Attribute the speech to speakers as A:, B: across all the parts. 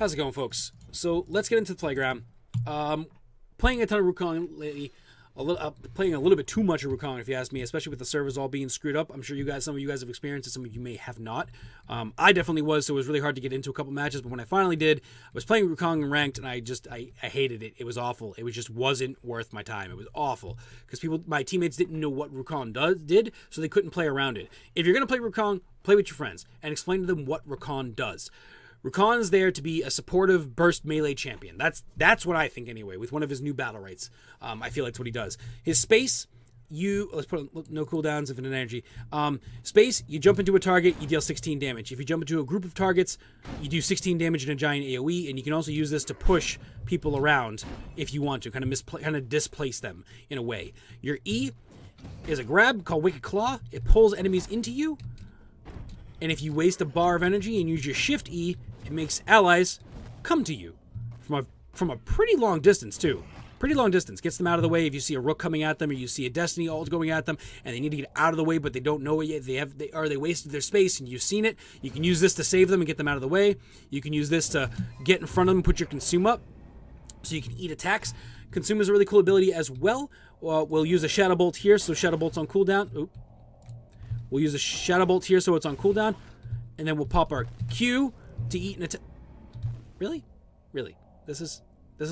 A: How's it going, folks? So let's get into the playground. Playing a ton of Wukong lately. Playing a little bit too much of Wukong, if you ask me, especially with the servers all being screwed up. I'm sure some of you guys have experienced it, some of you may have not. I definitely was, so it was really hard to get into a couple matches, but when I finally did, I was playing Wukong in ranked, and I hated it. It was awful. It just wasn't worth my time. It was awful, because my teammates didn't know what Wukong did, so they couldn't play around it. If you're going to play Wukong, play with your friends, and explain to them what Wukong does. Wukong is there to be a supportive burst melee champion. That's what I think anyway, with one of his new Battlerites. I feel like that's what he does. His space, let's put no cooldowns of an energy. Space, you jump into a target, you deal 16 damage. If you jump into a group of targets, you do 16 damage in a giant AoE, and you can also use this to push people around if you want to, kind of displace them in a way. Your E is a grab called Wicked Claw. It pulls enemies into you, and if you waste a bar of energy and use your Shift E, it makes allies come to you from a pretty long distance too. Pretty long distance. Gets them out of the way if you see a Rook coming at them, or you see a Destiny ult going at them, and they need to get out of the way, but they don't know it yet. They wasted their space, and you've seen it. You can use this to save them and get them out of the way. You can use this to get in front of them and put your Consume up, so you can eat attacks. Consume is a really cool ability as well. We'll use a Shadow Bolt here, so Shadow Bolt's on cooldown. Oop. We'll use a Shadow Bolt here, so it's on cooldown, and then we'll pop our Q to eat an attack. Really? This is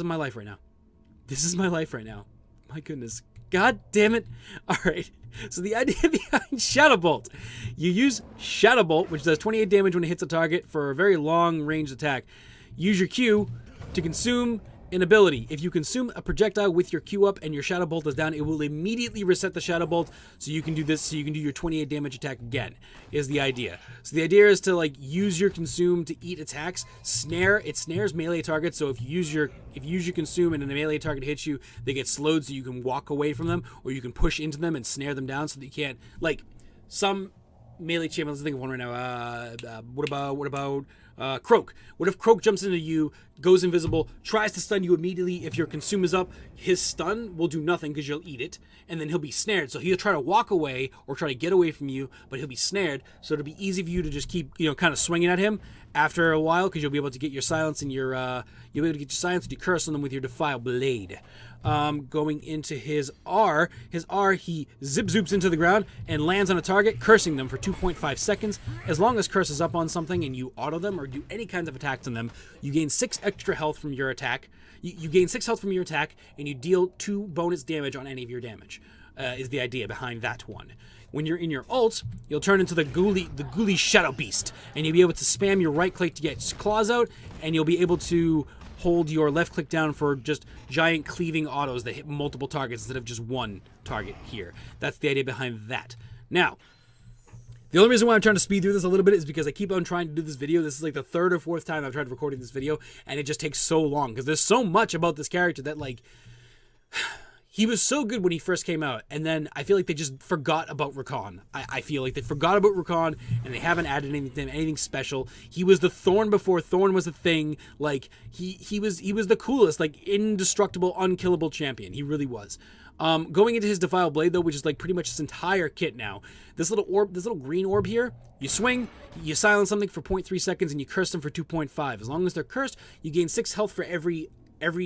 A: my life right now. This is my life right now. My goodness. God damn it. All right. So the idea behind Shadow Bolt. You use Shadow Bolt, which does 28 damage when it hits a target for a very long range attack. Use your Q to consume an ability. If you consume a projectile with your Q up and your Shadow Bolt is down, it will immediately reset the Shadow Bolt, so you can do this, so you can do your 28 damage attack again, is the idea. So the idea is to use your consume to eat attacks. It snares melee targets, so if you use your consume and a melee target hits you, they get slowed so you can walk away from them, or you can push into them and snare them down so that you can't, some melee champions. Let's think of one right now. What about Croak? What if Croak jumps into you, goes invisible, tries to stun you immediately? If your consume is up, his stun will do nothing because you'll eat it, and then he'll be snared. So he'll try to walk away or try to get away from you, but he'll be snared. So it'll be easy for you to just keep, kind of swinging at him after a while, because you'll be able to get your silence and your curse on them with your Defile Blade. Going into his R, he zip-zoops into the ground and lands on a target, cursing them for 2.5 seconds. As long as curse is up on something and you auto them or do any kinds of attacks on them, you gain 6 extra health from your attack. You gain 6 health from your attack, and you deal 2 bonus damage on any of your damage, is the idea behind that one. When you're in your ult, you'll turn into the ghouly Shadow Beast, and you'll be able to spam your right click to get claws out, and you'll be able to hold your left click down for just giant cleaving autos that hit multiple targets instead of just one target here. That's the idea behind that. Now, the only reason why I'm trying to speed through this a little bit is because I keep on trying to do this video. This is like the 3rd or 4th time I've tried recording this video, and it just takes so long because there's so much about this character that, he was so good when he first came out, and then I feel like they just forgot about Rakan. I feel like they forgot about Rakan, and they haven't added anything special. He was the Thorn before Thorn was a thing. He was the coolest, indestructible, unkillable champion. He really was. Going into his Defile Blade, though, which is pretty much his entire kit now. This little green orb here, you swing, you silence something for 0.3 seconds, and you curse them for 2.5. As long as they're cursed, you gain 6 health for every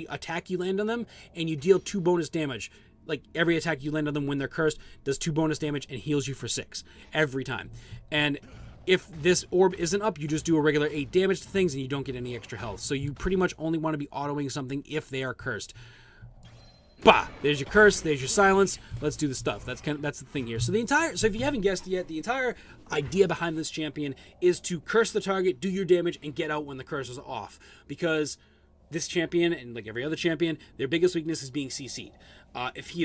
A: attack you land on them, and you deal 2 bonus damage. Every attack you land on them when they're cursed does 2 bonus damage and heals you for 6 every time. And if this orb isn't up, you just do a regular 8 damage to things and you don't get any extra health. So you pretty much only want to be autoing something if they are cursed. Bah! There's your curse, there's your silence. Let's do the stuff. That's the thing here. So if you haven't guessed yet, the entire idea behind this champion is to curse the target, do your damage, and get out when the curse is off. Because this champion, and like every other champion, their biggest weakness is being CC'd. If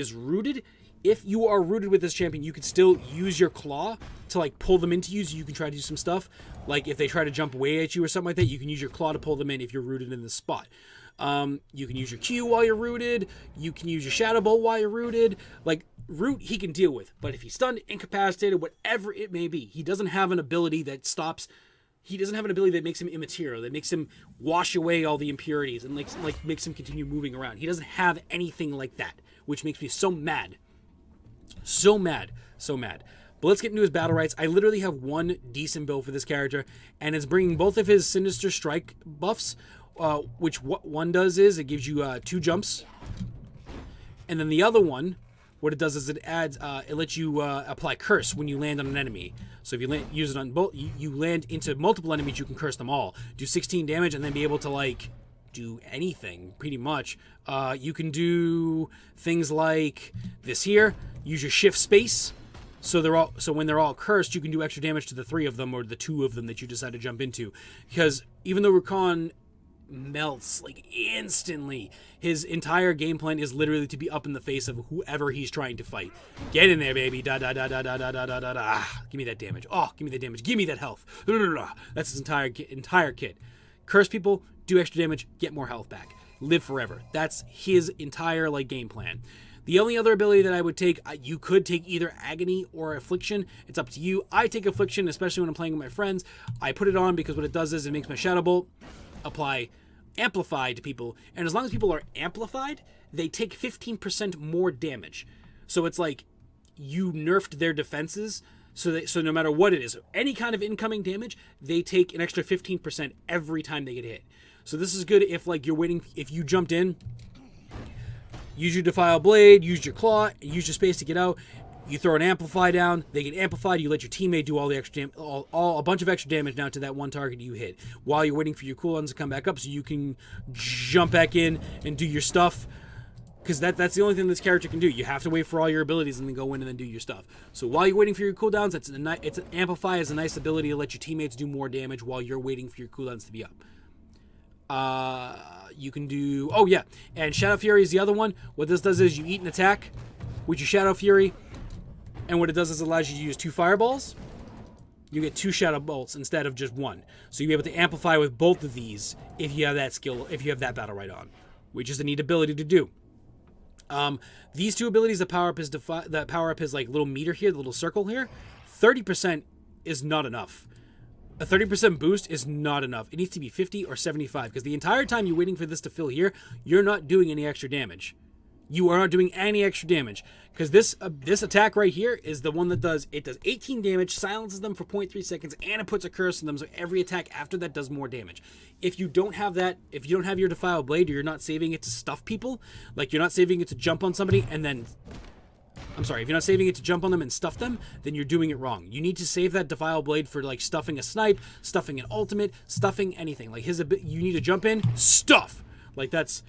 A: you are rooted with this champion, you can still use your claw to pull them into you, so you can try to do some stuff. If they try to jump away at you or something like that, you can use your claw to pull them in if you're rooted in this spot. You can use your Q while you're rooted. You can use your Shadow Bolt while you're rooted. Root he can deal with, but if he's stunned, incapacitated, whatever it may be, he doesn't have an ability that stops. He doesn't have an ability that makes him immaterial, that makes him wash away all the impurities and makes him continue moving around. He doesn't have anything like that, which makes me so mad. So mad. But let's get into his Battlerites. I literally have one decent build for this character, and it's bringing both of his Sinister Strike buffs what one does is it gives you 2 jumps, and then the other one, what it does is it adds, it lets you apply curse when you land on an enemy. So if you use it on both, you land into multiple enemies, you can curse them all, do 16 damage, and then be able to like do anything pretty much. You can do things like this here. Use your shift space. So when they're all cursed, you can do extra damage to the 3 of them or the 2 of them that you decide to jump into. Because even though Kaan melts like instantly, his entire game plan is literally to be up in the face of whoever he's trying to fight. Get in there, baby. Da da da da da da da da da da. Give me that damage. Oh, give me that damage. Give me that health. That's his entire kit. Curse people, do extra damage, get more health back, live forever. That's his entire like game plan. The only other ability that I would take, you could take either Agony or Affliction. It's up to you. I take Affliction, especially when I'm playing with my friends. I put it on because what it does is it makes my Shadow Bolt apply Amplify to people. And as long as people are amplified, they take 15% more damage. So it's like you nerfed their defenses. So no matter what it is, any kind of incoming damage, they take an extra 15% every time they get hit. So this is good if like you're waiting, if you jumped in, use your Defile Blade, use your Claw, use your space to get out. You throw an Amplify down, they get amplified, you let your teammate do all the extra a bunch of extra damage now to that one target you hit, while you're waiting for your cooldowns to come back up so you can jump back in and do your stuff. Because that's the only thing this character can do. You have to wait for all your abilities and then go in and then do your stuff. So while you're waiting for your cooldowns, it's an Amplify is a nice ability to let your teammates do more damage while you're waiting for your cooldowns to be up. You can do... Oh, yeah. And Shadow Fury is the other one. What this does is you eat an attack with your Shadow Fury. And what it does is it allows you to use 2 fireballs. You get 2 Shadow Bolts instead of just 1. So you'll be able to amplify with both of these if you have that skill, if you have that Battlerite on. Which is a neat ability to do. These 2 abilities that power up his like little meter here, the little circle here, 30% is not enough. A 30% boost is not enough. It needs to be 50 or 75 because the entire time you're waiting for this to fill here, you're not doing any extra damage. You are not doing any extra damage because this attack right here is the one that does 18 damage, silences them for 0.3 seconds, and it puts a curse on them. So every attack after that does more damage. If you don't have that, if you don't have your Defile Blade, or you're not saving it to stuff people, like you're not saving it to jump on somebody and then, I'm sorry, if you're not saving it to jump on them and stuff them, then you're doing it wrong. You need to save that Defile Blade for like stuffing a snipe, stuffing an ultimate, stuffing anything. Like you need to jump in, stuff. Like that's.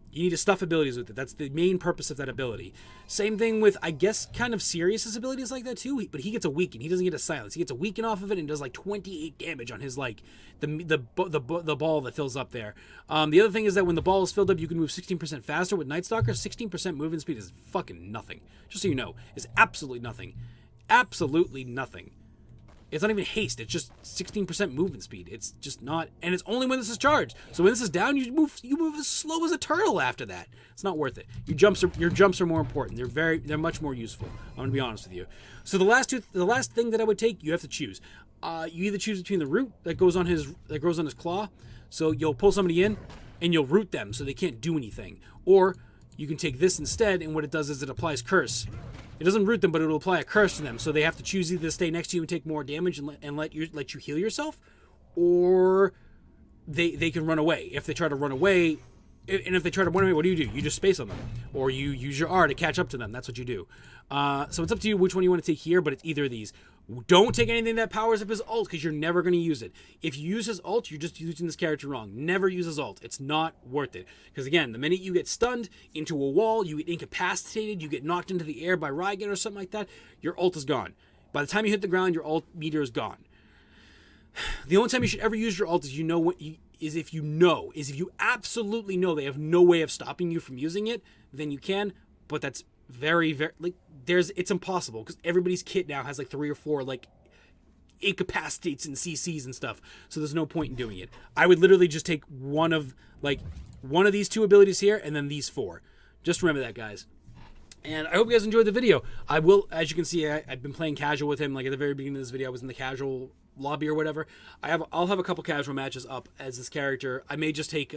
A: You need to stuff abilities with it. That's the main purpose of that ability. Same thing with, I guess, kind of Sirius's abilities like that too. But he gets a weaken. He doesn't get a silence. He gets a weaken off of it and does like 28 damage on his like the ball that fills up there. The other thing is that when the ball is filled up, you can move 16% faster with Night Stalker. 16% movement speed is fucking nothing. Just so you know, is absolutely nothing. Absolutely nothing. It's not even haste. It's just 16% movement speed. It's just not, and it's only when this is charged. So when this is down, you move as slow as a turtle after that. It's not worth it. Your jumps are more important. They're much more useful. I'm gonna be honest with you. So the last thing that I would take, you have to choose. You either choose between the root that goes on his claw. So you'll pull somebody in, and you'll root them so they can't do anything. Or you can take this instead, and what it does is it applies curse. It doesn't root them, but it'll apply a curse to them. So they have to choose either to stay next to you and take more damage and let you heal yourself, or they can run away. If they try to run away, and if they try to run away, what do? You just space on them, or you use your R to catch up to them. That's what you do. So it's up to you which one you want to take here, but it's either of these. Don't take anything that powers up his ult because you're never going to use it. If you use his ult, you're just using this character wrong. Never use his ult. It's not worth it. Because again, the minute you get stunned into a wall, you get incapacitated, you get knocked into the air by Rygin or something like that, your ult is gone. By the time you hit the ground, your ult meter is gone. The only time you should ever use your ult is if you absolutely know they have no way of stopping you from using it, then you can. But that's very, very, like, it's impossible because everybody's kit now has like 3 or 4 like incapacitates and CCs and stuff. So there's no point in doing it. I would literally just take one of these 2 abilities here and then these 4. Just remember that, guys. And I hope you guys enjoyed the video. I will, as you can see, I've been playing casual with him. Like at the very beginning of this video, I was in the casual lobby or whatever. I'll have a couple casual matches up as this character. I may just take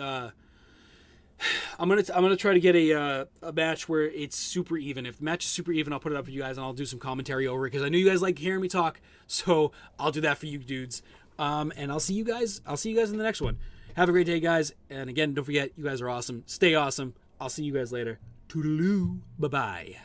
A: I'm gonna try to get a match where it's super even. If the match is super even, I'll put it up for you guys and I'll do some commentary over it because I know you guys like hearing me talk. So I'll do that for you dudes. And I'll see you guys in the next one. Have a great day, guys. And again, don't forget, you guys are awesome. Stay awesome. I'll see you guys later. Toodaloo. Bye-bye.